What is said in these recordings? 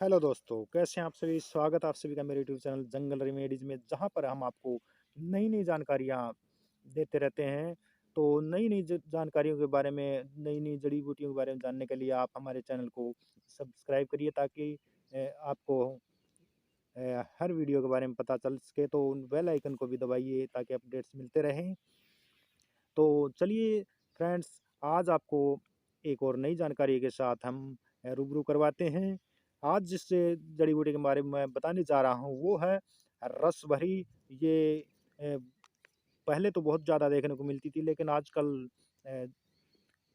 Hello दोस्तों, कैसे हैं आप सभी? स्वागत है आप सभी का मेरे यूट्यूब चैनल जंगल रेमेडीज़ में, जहाँ पर हम आपको नई-नई जानकारियाँ देते रहते हैं। तो नई-नई ज जानकारियों के बारे में, नई-नई जड़ी-बूटियों के बारे में जानने के लिए आप हमारे चैनल को सब्सक्राइब करिए ताकि आपको हर वीडियो के बारे में पता चल सके। तो उन बेल आइकन को भी दबाइए ताकि अपडेट्स मिलते रहें। तो चलिए फ्रेंड्स, आज आपको एक और नई जानकारी के साथ हम रूबरू करवाते हैं। आज जिस जड़ी-बूटी के बारे में मैं बताने जा रहा हूँ वो है रस भरी। ये अ, पहले तो बहुत ज़्यादा देखने को मिलती थी, लेकिन आजकल अ,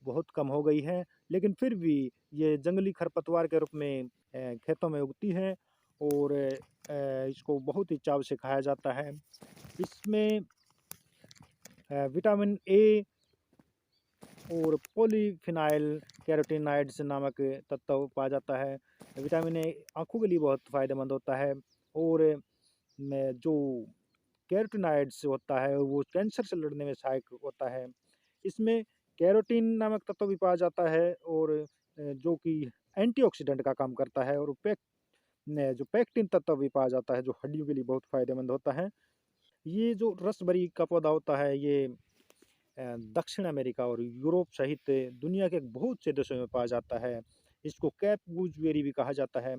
बहुत कम हो गई है। लेकिन फिर भी ये जंगली खरपतवार के रूप में खेतों में उगती है और इसको बहुत ही चाव से खाया जाता है। इसमें विटामिन ए और पॉलीफिनाइल कैरोटीनॉइड्स नामक तत्व पाया जाता है। विटामिन ए आँखों के लिए बहुत फ़ायदेमंद होता है और में जो कैरोटीनॉइड्स होता है वो कैंसर से लड़ने में सहायक होता है। इसमें कैरोटीन नामक तत्व भी पाया जाता है और जो कि एंटीऑक्सीडेंट का काम करता है और जो पेक्टिन तत्व भी पाया जाता है जो हड्डियों के लिए बहुत फ़ायदेमंद होता है। ये जो रसभरी का पौधा होता है ये दक्षिण अमेरिका और यूरोप सहित दुनिया के बहुत से देशों में पाया जाता है। इसको कैप गूजबेरी भी कहा जाता है।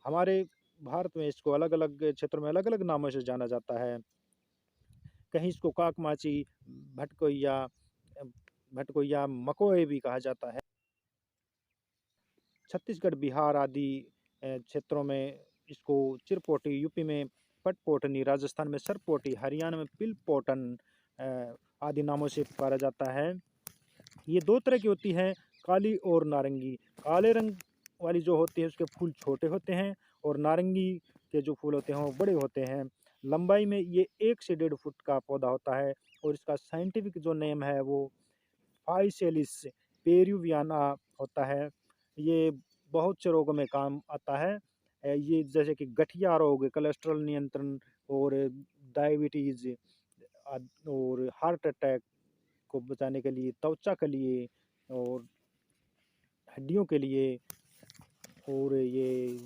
हमारे भारत में इसको अलग-अलग क्षेत्रों में अलग-अलग नामों से जाना जाता है। कहीं इसको काकमाची, भटकोइया भटकोइया, मकोए भी कहा जाता है। छत्तीसगढ़, बिहार आदि क्षेत्रों में इसको चिरपोटी, यूपी में पटपोटनी, राजस्थान में सरपोटी, हरियाणा में पिलपोटन आदि नामों से पुकारा जाता है। ये 2 तरह की होती है, काली और नारंगी। काले रंग वाली जो होती है उसके फूल छोटे होते हैं और नारंगी के जो फूल होते हैं वो बड़े होते हैं। लंबाई में ये 1 से 1.5 फुट का पौधा होता है और इसका साइंटिफिक जो नेम है वो फाइसेलिस पेरुवियाना होता है। ये बहुत से रोगों में काम आता है। ये जैसे कि गठिया रोग, कोलेस्ट्रॉल नियंत्रण और डायबिटीज़ और हार्ट अटैक को बचाने के लिए, त्वचा के लिए और हड्डियों के लिए और ये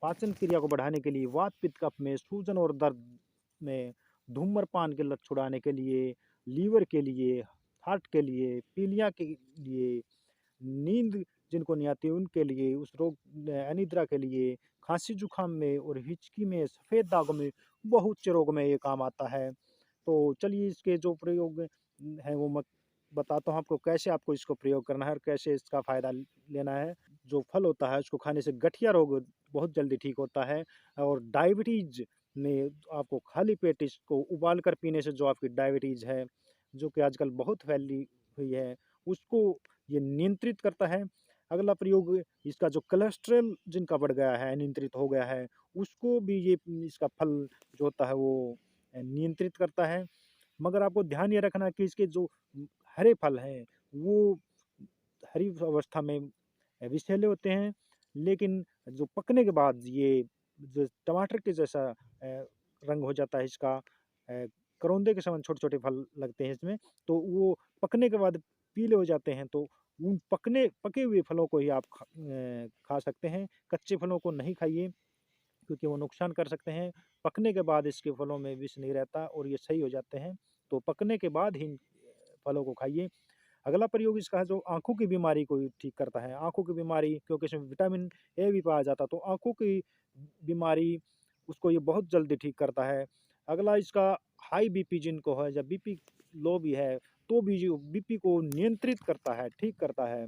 पाचन क्रिया को बढ़ाने के लिए, वात पित्त कफ में सूजन और दर्द में, धूम्रपान की लत छुड़ाने के लिए, लीवर के लिए, हार्ट के लिए, पीलिया के लिए, नींद जिनको नहीं आती उनके लिए, उस रोग अनिद्रा के लिए, खांसी जुकाम में और हिचकी में, सफ़ेद दागों में, बहुत से रोग में ये काम आता है। तो चलिए इसके जो प्रयोग हैं वो मैं बताता हूँ आपको, कैसे आपको इसको प्रयोग करना है और कैसे इसका फ़ायदा लेना है। जो फल होता है उसको खाने से गठिया रोग बहुत जल्दी ठीक होता है और डायबिटीज़ में आपको खाली पेट इसको उबाल कर पीने से जो आपकी डायबिटीज़ है, जो कि आजकल बहुत फैली हुई है, उसको ये नियंत्रित करता है। अगला प्रयोग इसका जो कोलेस्ट्रॉल जिनका बढ़ गया है, नियंत्रित हो गया है, उसको भी ये इसका फल जो होता है वो नियंत्रित करता है। मगर आपको ध्यान ये रखना है कि इसके जो हरे फल हैं, वो हरी अवस्था में विषैले होते हैं, लेकिन जो पकने के बाद ये जो टमाटर के जैसा रंग हो जाता है इसका, करौंदे के समान छोटे-छोटे फल लगते हैं इसमें, तो वो पकने के बाद पीले हो जाते हैं, तो उन पके हुए फलों को ही आप खा सकते हैं। कच्चे फलों को नहीं खाइए क्योंकि वो नुकसान कर सकते हैं। पकने के बाद इसके फलों में विष नहीं रहता और ये सही हो जाते हैं, तो पकने के बाद ही फलों को खाइए। अगला प्रयोग इसका है जो आँखों की बीमारी को ठीक करता है। आँखों की बीमारी क्योंकि इसमें विटामिन ए भी पाया जाता है, तो आँखों की बीमारी उसको ये बहुत जल्दी ठीक करता है। अगला इसका हाई बीपी जिनको है या बीपी लो भी है, तो भी जो बीपी को नियंत्रित करता है, ठीक करता है।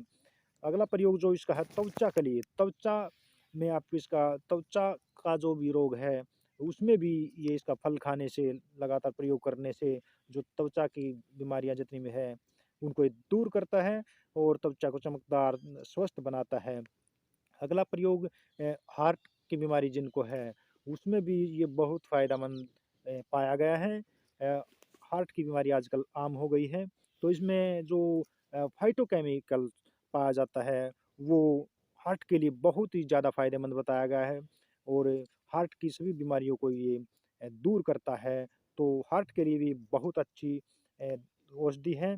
अगला प्रयोग जो इसका है त्वचा के लिए, त्वचा में आप इसका त्वचा का जो भी रोग है, उसमें भी ये इसका फल खाने से, लगातार प्रयोग करने से जो त्वचा की बीमारियाँ जितनी भी है, उनको ये दूर करता है और त्वचा को चमकदार, स्वस्थ बनाता है। अगला प्रयोग हार्ट की बीमारी जिनको है, उसमें भी ये बहुत फ़ायदेमंद पाया गया है। हार्ट की बीमारी आजकल आम हो गई है, तो इसमें जो फाइटोकेमिकल पाया जाता है, वो हार्ट के लिए बहुत ही ज़्यादा फ़ायदेमंद बताया गया है और हार्ट की सभी बीमारियों को ये दूर करता है, तो हार्ट के लिए भी बहुत अच्छी औषधि है।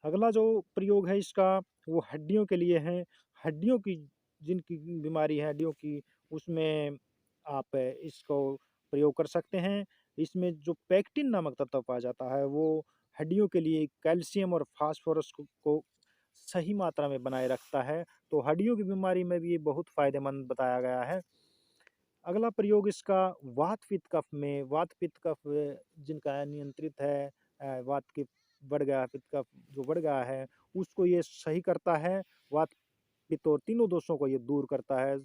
अगला जो प्रयोग है इसका, वो हड्डियों के लिए है। हड्डियों की जिनकी बीमारी है हड्डियों की, उसमें आप इसको प्रयोग कर सकते हैं। इसमें जो पेक्टिन नामक तत्व पाया जाता है, वो हड्डियों के लिए कैल्शियम और फास्फोरस को सही मात्रा में बनाए रखता है, तो हड्डियों की बीमारी में भी ये बहुत फ़ायदेमंद बताया गया है। अगला प्रयोग इसका वात पित्त कफ जिनका नियंत्रित है, वात की बढ़ गया पित्त कफ जो बढ़ गया है, उसको ये सही करता है। वात पित्त और तीनों दोषों को ये दूर करता है,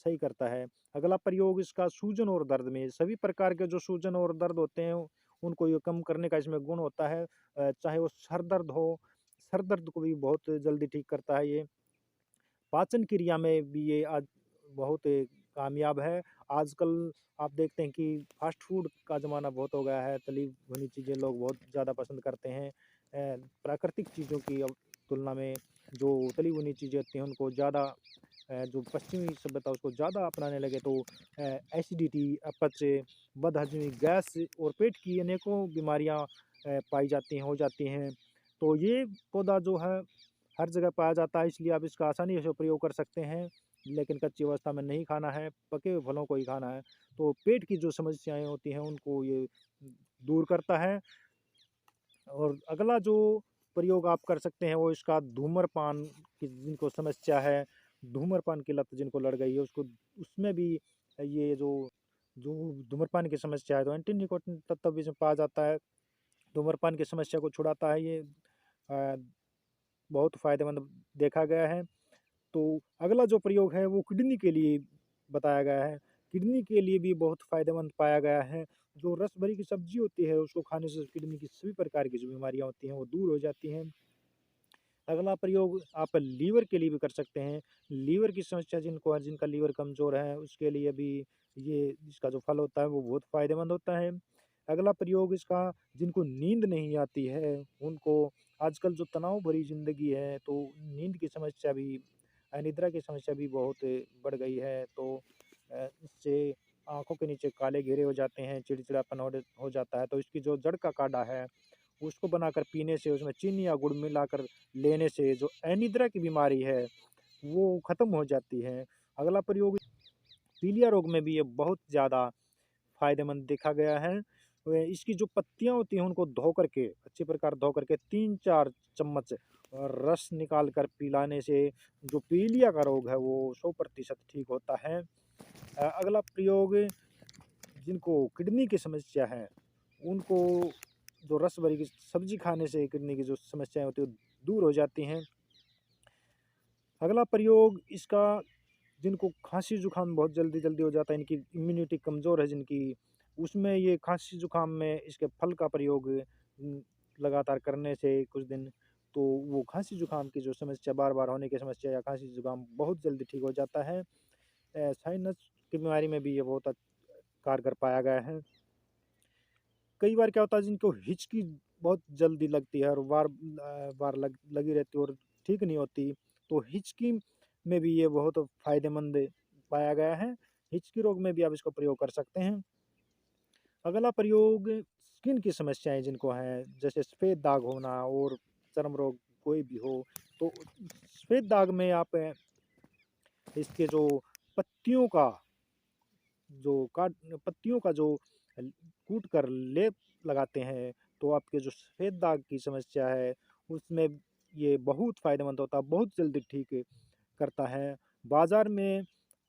सही करता है। अगला प्रयोग इसका सूजन और दर्द में, सभी प्रकार के जो सूजन और दर्द होते हैं, उनको ये कम करने का इसमें गुण होता है। चाहे वो सर दर्द को भी बहुत जल्दी ठीक करता है ये। पाचन क्रिया में भी ये आज बहुत कामयाब है। आजकल आप देखते हैं कि फ़ास्ट फ़ूड का ज़माना बहुत हो गया है, तली भुनी चीज़ें लोग बहुत ज़्यादा पसंद करते हैं। प्राकृतिक चीज़ों की तुलना में जो तली भुनी चीज़ें होती हैं, उनको ज़्यादा जो पश्चिमी सभ्यता उसको ज़्यादा अपनाने लगे, तो एसिडिटी, अपच, बदहज़मी, गैस और पेट की अनेकों बीमारियाँ पाई जाती हैं, हो जाती हैं। तो ये पौधा जो है हर जगह पाया जाता है, इसलिए आप इसका आसानी से प्रयोग कर सकते हैं, लेकिन कच्ची अवस्था में नहीं खाना है, पके हुए फलों को ही खाना है। तो पेट की जो समस्याएँ होती हैं, उनको ये दूर करता है। और अगला जो प्रयोग आप कर सकते हैं, वो इसका धूम्रपान की जिनको समस्या है, धूम्रपान की लत जिनको लग गई है, उसको उसमें भी ये जो जो धूम्रपान की समस्या है, तो एंटी निकोटिन तत्व भी इसमें पाया जाता है। धूम्रपान की समस्या को छुड़ाता है ये, बहुत फ़ायदेमंद देखा गया है। तो अगला जो प्रयोग है वो किडनी के लिए बताया गया है। किडनी के लिए भी बहुत फ़ायदेमंद पाया गया है। जो रस भरी की सब्ज़ी होती है, उसको खाने से किडनी की सभी प्रकार की जो बीमारियाँ होती हैं, वो दूर हो जाती हैं। अगला प्रयोग आप लीवर के लिए भी कर सकते हैं। लीवर की समस्या जिनका लीवर कमज़ोर है, उसके लिए भी ये इसका जो फल होता है, वो बहुत फ़ायदेमंद होता है। अगला प्रयोग इसका जिनको नींद नहीं आती है, उनको आजकल जो तनाव भरी ज़िंदगी है, तो नींद की समस्या भी, अनिद्रा की समस्या भी बहुत बढ़ गई है। तो इससे आँखों के नीचे काले घेरे हो जाते हैं, चिड़चिड़ापन हो जाता है। तो इसकी जो जड़ का काढ़ा है, उसको बनाकर पीने से, उसमें चीनी या गुड़ मिलाकर लेने से जो अनिद्रा की बीमारी है, वो ख़त्म हो जाती है। अगला प्रयोग पीलिया रोग में भी ये बहुत ज़्यादा फ़ायदेमंद देखा गया है। इसकी जो पत्तियाँ होती हैं, उनको धो करके, अच्छी प्रकार धो करके 3-4 चम्मच रस निकाल कर पिलाने से जो पीलिया का रोग है, वो 100% ठीक होता है। अगला प्रयोग जिनको किडनी की समस्या है, उनको जो रस भरी की सब्ज़ी खाने से किडनी की जो समस्याएँ होती हैं, वो दूर हो जाती हैं। अगला प्रयोग इसका जिनको खाँसी-जुकाम बहुत जल्दी-जल्दी हो जाता है, इनकी इम्यूनिटी कमज़ोर है जिनकी, उसमें ये खाँसी-जुकाम में इसके फल का प्रयोग लगातार करने से कुछ दिन, तो वो खाँसी-जुकाम की जो समस्या बार-बार होने की समस्या या खाँसी-जुकाम बहुत जल्दी ठीक हो जाता है। साइनस की बीमारी में भी ये बहुत कारगर पाया गया है। कई बार क्या होता है जिनको हिचकी बहुत जल्दी लगती है और बार लगी रहती है और ठीक नहीं होती, तो हिचकी में भी ये बहुत फ़ायदेमंद पाया गया है। हिचकी रोग में भी आप इसका प्रयोग कर सकते हैं। अगला प्रयोग स्किन की समस्याएँ जिनको हैं, जैसे सफ़ेद दाग होना और चर्म रोग कोई भी हो, तो सफ़ेद दाग में आप इसके जो पत्तियों का पत्तियों का जो कूट कर लेप लगाते हैं, तो आपके जो सफ़ेद दाग की समस्या है, उसमें ये बहुत फ़ायदेमंद होता है, बहुत जल्दी ठीक करता है। बाज़ार में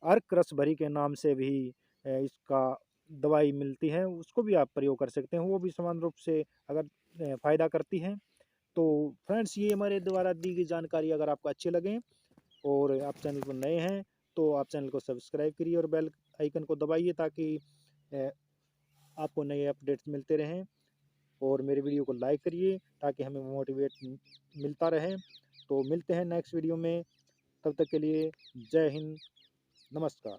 अर्क रस भरी के नाम से भी इसका दवाई मिलती है, उसको भी आप प्रयोग कर सकते हैं, वो भी समान रूप से अगर फ़ायदा करती है। तो फ्रेंड्स, ये हमारे द्वारा दी गई जानकारी अगर आपको अच्छी लगे और आप चैनल पर नए हैं, तो आप चैनल को सब्सक्राइब करिए और बेल आइकन को दबाइए, ताकि अ, आपको नए अपडेट्स मिलते रहें। और मेरे वीडियो को लाइक करिए, ताकि हमें मोटिवेट मिलता रहे। तो मिलते हैं नेक्स्ट वीडियो में, तब तक के लिए जय हिंद, नमस्कार।